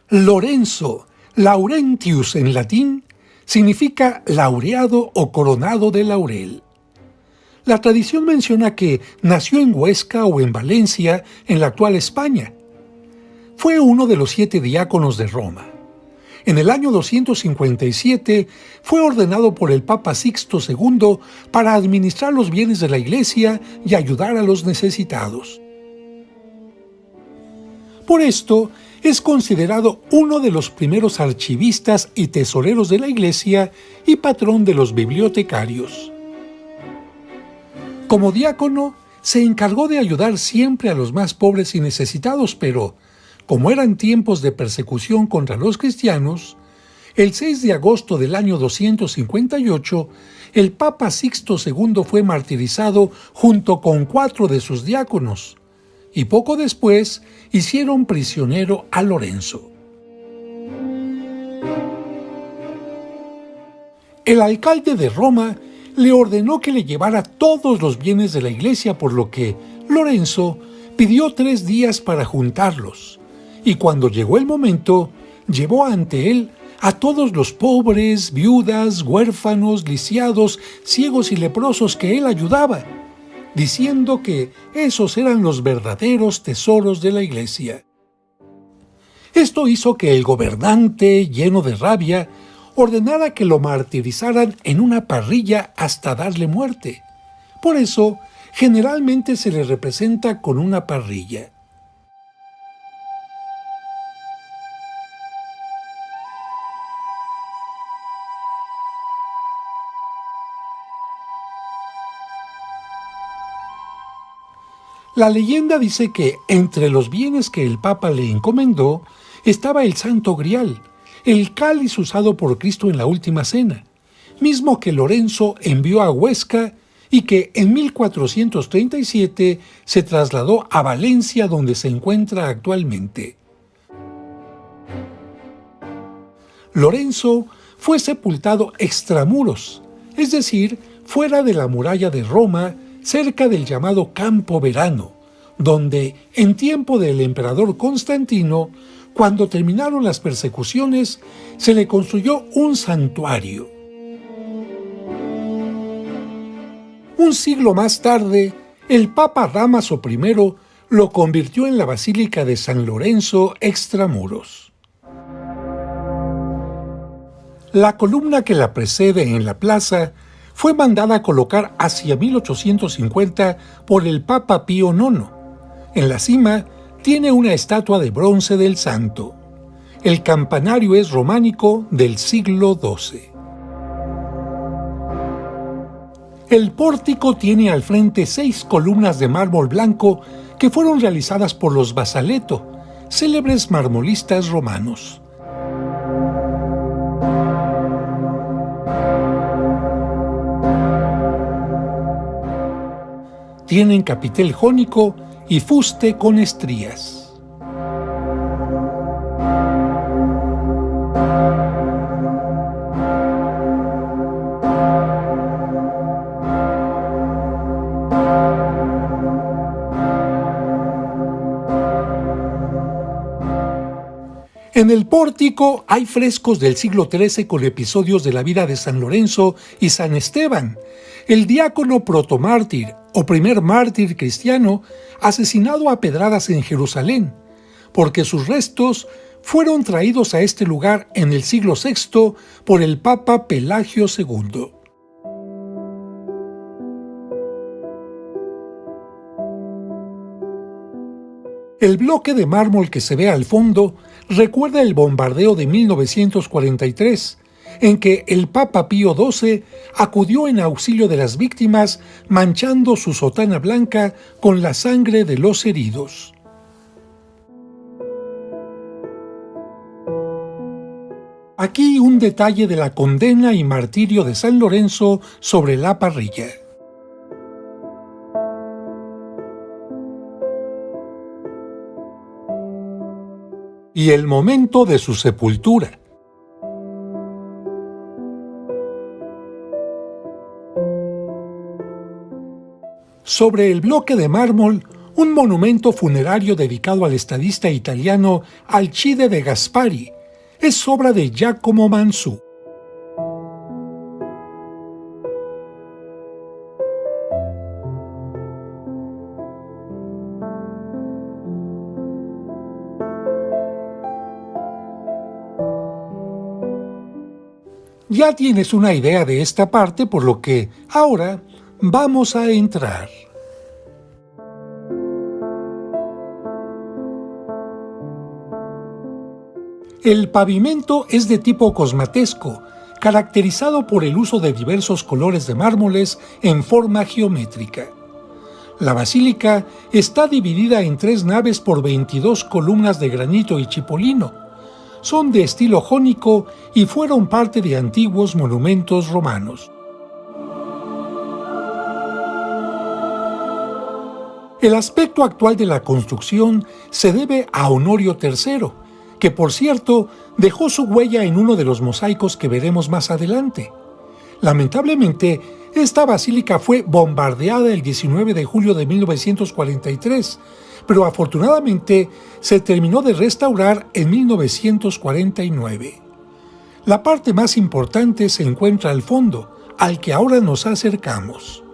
Lorenzo, Laurentius en latín, significa laureado o coronado de laurel. La tradición menciona que nació en Huesca o en Valencia, en la actual España. Fue uno de los 7 diáconos de Roma. En el año 257 fue ordenado por el Papa Sixto II para administrar los bienes de la Iglesia y ayudar a los necesitados. Por esto, es considerado uno de los primeros archivistas y tesoreros de la Iglesia y patrón de los bibliotecarios. Como diácono, se encargó de ayudar siempre a los más pobres y necesitados, pero, como eran tiempos de persecución contra los cristianos, el 6 de agosto del año 258, el Papa Sixto II fue martirizado junto con 4 de sus diáconos, y poco después hicieron prisionero a Lorenzo. El alcalde de Roma le ordenó que le llevara todos los bienes de la iglesia, por lo que Lorenzo pidió 3 días para juntarlos, y cuando llegó el momento, llevó ante él a todos los pobres, viudas, huérfanos, lisiados, ciegos y leprosos que él ayudaba, diciendo que esos eran los verdaderos tesoros de la iglesia. Esto hizo que el gobernante, lleno de rabia, ordenara que lo martirizaran en una parrilla hasta darle muerte. Por eso, generalmente se le representa con una parrilla. La leyenda dice que entre los bienes que el Papa le encomendó estaba el Santo Grial, el cáliz usado por Cristo en la Última Cena, mismo que Lorenzo envió a Huesca y que en 1437 se trasladó a Valencia, donde se encuentra actualmente. Lorenzo fue sepultado extramuros, es decir, fuera de la muralla de Roma, cerca del llamado Campo Verano, donde, en tiempo del emperador Constantino, cuando terminaron las persecuciones, se le construyó un santuario. Un siglo más tarde, el Papa Dámaso I lo convirtió en la Basílica de San Lorenzo extramuros. La columna que la precede en la plaza fue mandada a colocar hacia 1850 por el Papa Pío IX. En la cima tiene una estatua de bronce del santo. El campanario es románico del siglo XII. El pórtico tiene al frente 6 columnas de mármol blanco que fueron realizadas por los Basaleto, célebres marmolistas romanos. Tienen capitel jónico y fuste con estrías. En el pórtico hay frescos del siglo XIII con episodios de la vida de San Lorenzo y San Esteban, el diácono protomártir o primer mártir cristiano asesinado a pedradas en Jerusalén, porque sus restos fueron traídos a este lugar en el siglo VI por el Papa Pelagio II. El bloque de mármol que se ve al fondo recuerda el bombardeo de 1943, en que el Papa Pío XII acudió en auxilio de las víctimas manchando su sotana blanca con la sangre de los heridos. Aquí un detalle de la condena y martirio de San Lorenzo sobre la parrilla. Y el momento de su sepultura. Sobre el bloque de mármol, un monumento funerario dedicado al estadista italiano Alcide de Gasperi. Es obra de Giacomo Mansu. Ya tienes una idea de esta parte, por lo que ahora vamos a entrar. El pavimento es de tipo cosmatesco, caracterizado por el uso de diversos colores de mármoles en forma geométrica. La basílica está dividida en 3 naves por 22 columnas de granito y chipolino. Son de estilo jónico y fueron parte de antiguos monumentos romanos. El aspecto actual de la construcción se debe a Honorio III, que por cierto dejó su huella en uno de los mosaicos que veremos más adelante. Lamentablemente, esta basílica fue bombardeada el 19 de julio de 1943, pero afortunadamente se terminó de restaurar en 1949. La parte más importante se encuentra al fondo, al que ahora nos acercamos.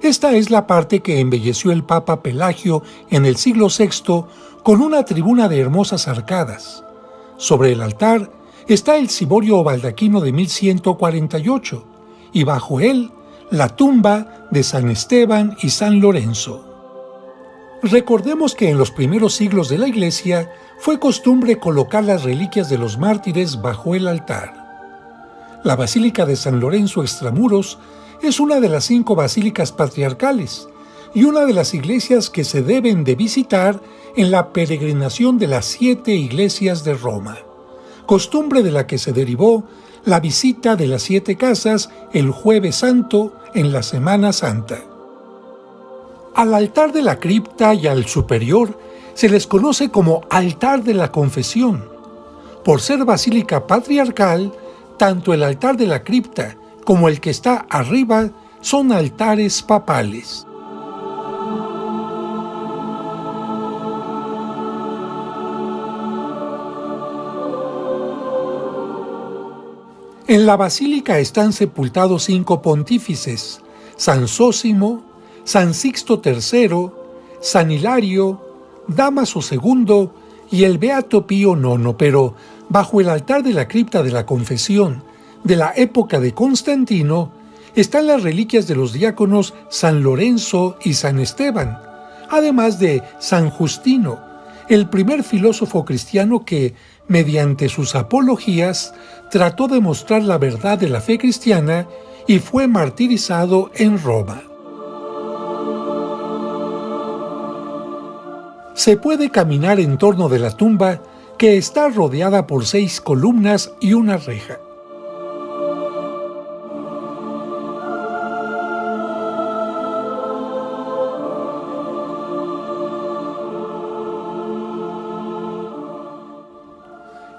Esta es la parte que embelleció el Papa Pelagio en el siglo VI con una tribuna de hermosas arcadas. Sobre el altar está el ciborio o baldaquino de 1148 y bajo él la tumba de San Esteban y San Lorenzo. Recordemos que en los primeros siglos de la Iglesia fue costumbre colocar las reliquias de los mártires bajo el altar. La Basílica de San Lorenzo Extramuros es una de las 5 basílicas patriarcales y una de las iglesias que se deben de visitar en la peregrinación de las 7 iglesias de Roma, costumbre de la que se derivó la visita de las 7 casas el Jueves Santo en la Semana Santa. Al altar de la cripta y al superior se les conoce como altar de la confesión. Por ser basílica patriarcal, tanto el altar de la cripta como el que está arriba son altares papales. En la basílica están sepultados 5 pontífices: San Zósimo, San Sixto III, San Hilario, Dámaso II y el Beato Pío IX, pero bajo el altar de la cripta de la confesión de la época de Constantino están las reliquias de los diáconos San Lorenzo y San Esteban, además de San Justino, el primer filósofo cristiano que, mediante sus apologías, trató de mostrar la verdad de la fe cristiana y fue martirizado en Roma. Se puede caminar en torno de la tumba, que está rodeada por 6 columnas y una reja.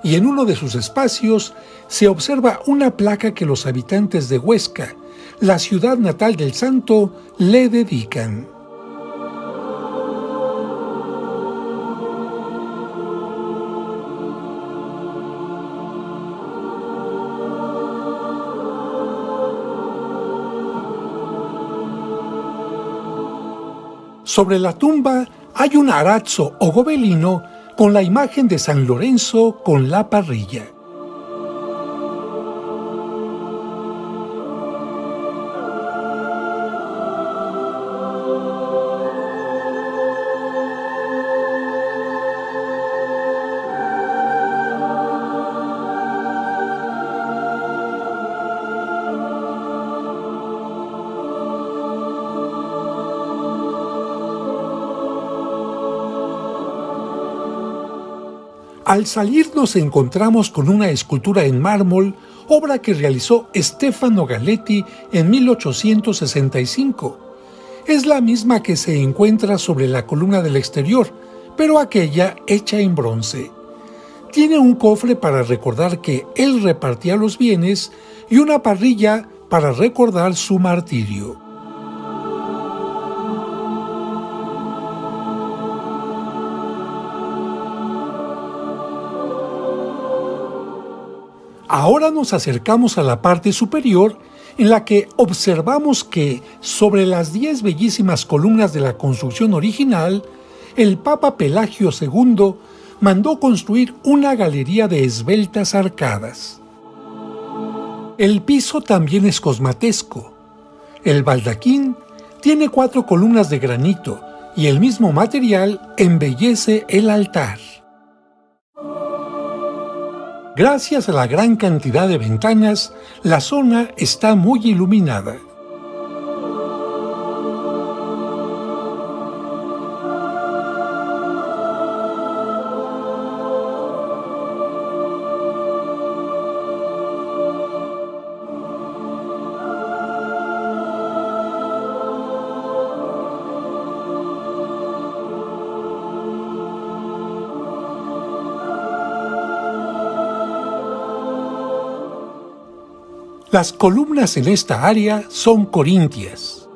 Y en uno de sus espacios se observa una placa que los habitantes de Huesca, la ciudad natal del santo, le dedican. Sobre la tumba hay un arazzo o gobelino con la imagen de San Lorenzo con la parrilla. Al salir nos encontramos con una escultura en mármol, obra que realizó Stefano Galetti en 1865. Es la misma que se encuentra sobre la columna del exterior, pero aquella hecha en bronce. Tiene un cofre para recordar que él repartía los bienes y una parrilla para recordar su martirio. Ahora nos acercamos a la parte superior, en la que observamos que sobre las 10 bellísimas columnas de la construcción original, el Papa Pelagio II mandó construir una galería de esbeltas arcadas. El piso también es cosmatesco. El baldaquín tiene 4 columnas de granito y el mismo material embellece el altar. Gracias a la gran cantidad de ventanas, la zona está muy iluminada. Las columnas en esta área son corintias.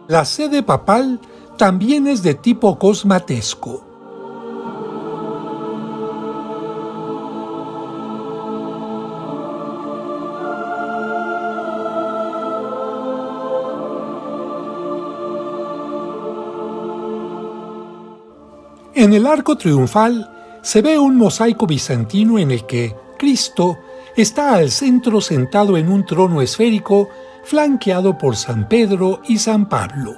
La sede papal también es de tipo cosmatesco. En el arco triunfal se ve un mosaico bizantino en el que Cristo está al centro sentado en un trono esférico flanqueado por San Pedro y San Pablo.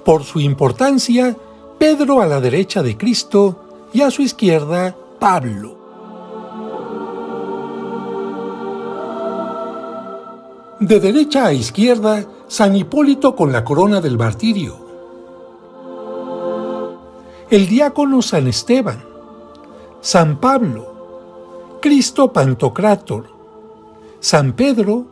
Por su importancia, Pedro a la derecha de Cristo y a su izquierda Pablo. De derecha a izquierda, San Hipólito con la corona del martirio. El diácono San Esteban, San Pablo, Cristo Pantocrátor, San Pedro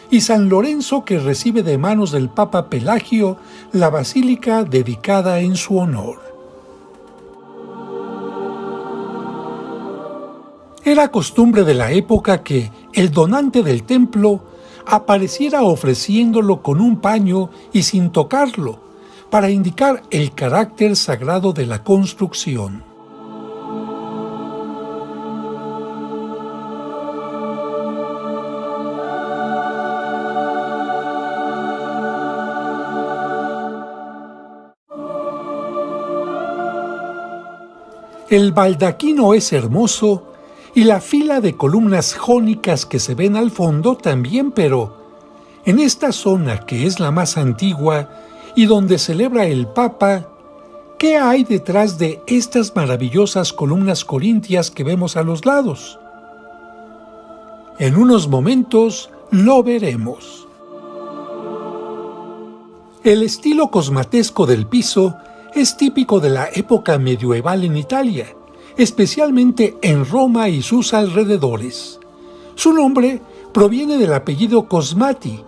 y San Lorenzo, que recibe de manos del Papa Pelagio la basílica dedicada en su honor. Era costumbre de la época que el donante del templo apareciera ofreciéndolo con un paño y sin tocarlo, para indicar el carácter sagrado de la construcción. El baldaquino es hermoso y la fila de columnas jónicas que se ven al fondo también, pero en esta zona que es la más antigua y donde celebra el Papa, ¿qué hay detrás de estas maravillosas columnas corintias que vemos a los lados? En unos momentos lo veremos. El estilo cosmatesco del piso es típico de la época medieval en Italia, especialmente en Roma y sus alrededores. Su nombre proviene del apellido Cosmati,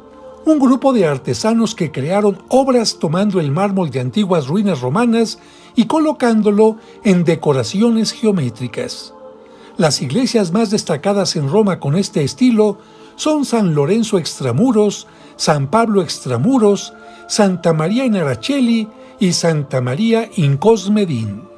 un grupo de artesanos que crearon obras tomando el mármol de antiguas ruinas romanas y colocándolo en decoraciones geométricas. Las iglesias más destacadas en Roma con este estilo son San Lorenzo Extramuros, San Pablo Extramuros, Santa María in Araceli y Santa María in Cosmedin.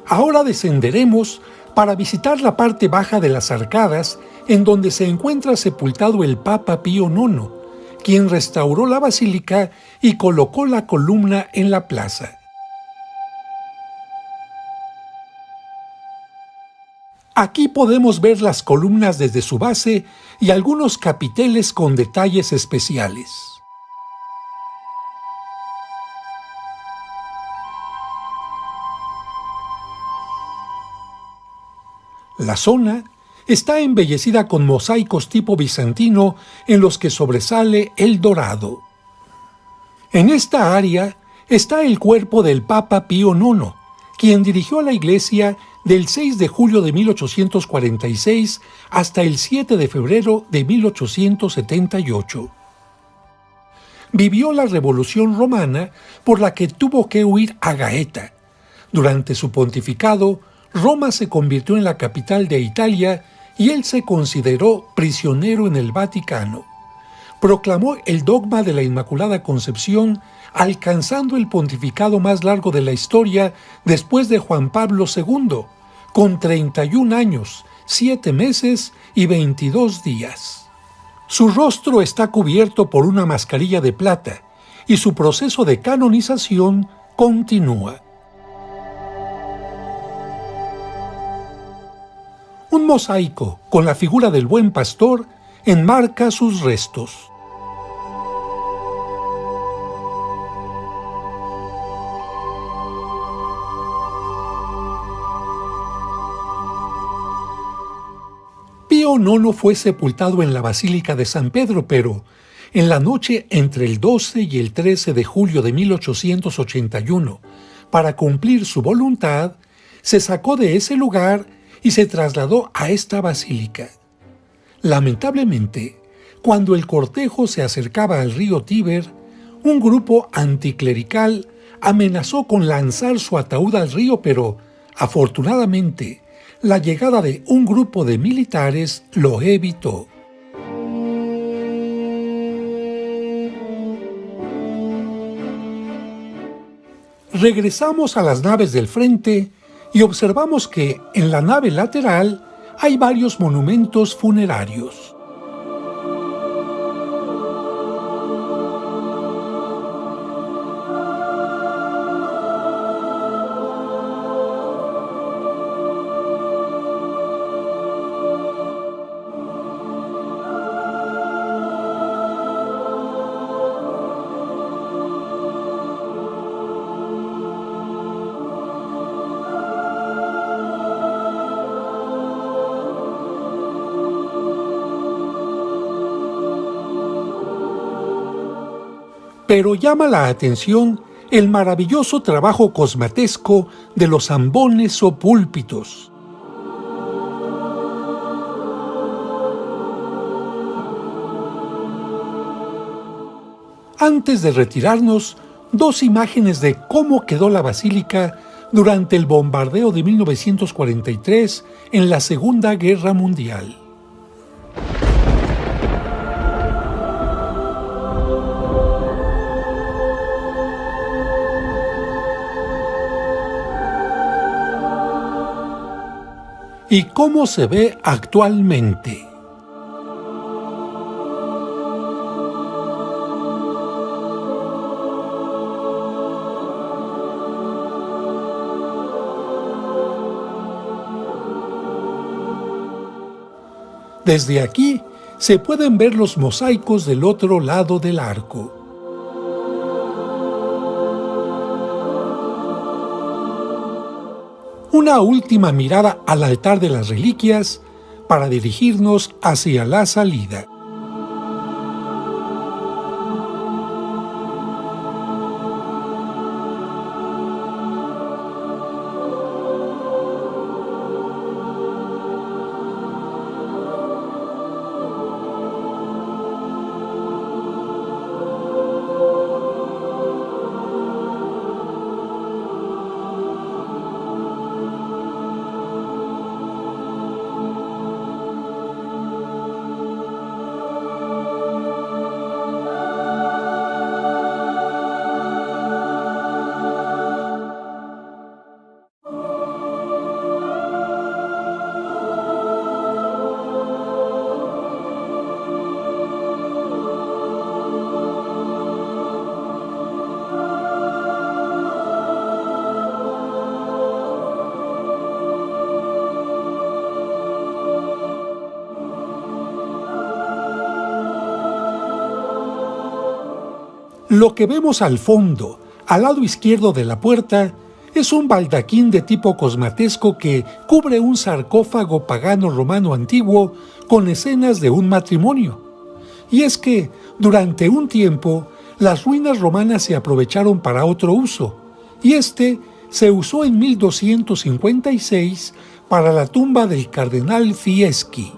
Ahora descenderemos para visitar la parte baja de las arcadas, en donde se encuentra sepultado el Papa Pío IX, quien restauró la basílica y colocó la columna en la plaza. Aquí podemos ver las columnas desde su base y algunos capiteles con detalles especiales. La zona está embellecida con mosaicos tipo bizantino en los que sobresale el dorado. En esta área está el cuerpo del Papa Pío IX, quien dirigió la iglesia del 6 de julio de 1846 hasta el 7 de febrero de 1878. Vivió la Revolución Romana, por la que tuvo que huir a Gaeta. Durante su pontificado, Roma se convirtió en la capital de Italia y él se consideró prisionero en el Vaticano. Proclamó el dogma de la Inmaculada Concepción, alcanzando el pontificado más largo de la historia después de Juan Pablo II, con 31 años, 7 meses y 22 días. Su rostro está cubierto por una mascarilla de plata y su proceso de canonización continúa. Un mosaico con la figura del Buen Pastor enmarca sus restos. Pío IX fue sepultado en la Basílica de San Pedro, pero en la noche entre el 12 y el 13 de julio de 1881, para cumplir su voluntad, se sacó de ese lugar y se trasladó a esta basílica. Lamentablemente, cuando el cortejo se acercaba al río Tíber, un grupo anticlerical amenazó con lanzar su ataúd al río, pero, afortunadamente, la llegada de un grupo de militares lo evitó. Regresamos a las naves del frente y observamos que en la nave lateral hay varios monumentos funerarios. Pero llama la atención el maravilloso trabajo cosmatesco de los ambones o púlpitos. Antes de retirarnos, dos imágenes de cómo quedó la basílica durante el bombardeo de 1943 en la Segunda Guerra Mundial. ¿Y cómo se ve actualmente? Desde aquí se pueden ver los mosaicos del otro lado del arco. Una última mirada al altar de las reliquias para dirigirnos hacia la salida. Lo que vemos al fondo, al lado izquierdo de la puerta, Es un baldaquín de tipo cosmatesco que cubre un sarcófago pagano romano antiguo con escenas de un matrimonio. Y es que, durante un tiempo, las ruinas romanas se aprovecharon para otro uso, y este se usó en 1256 para la tumba del cardenal Fieschi.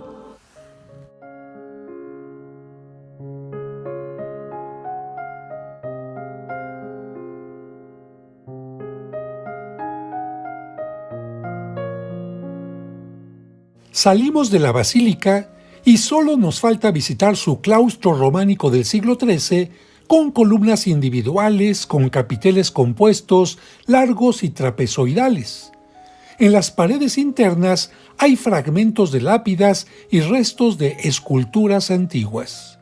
Salimos de la basílica y solo nos falta visitar su claustro románico del siglo XIII con columnas individuales, con capiteles compuestos, largos y trapezoidales. En las paredes internas hay fragmentos de lápidas y restos de esculturas antiguas.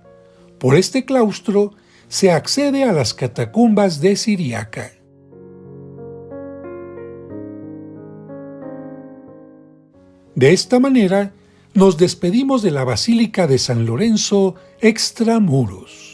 Por este claustro se accede a las catacumbas de Siriaca. De esta manera, nos despedimos de la Basílica de San Lorenzo extramuros.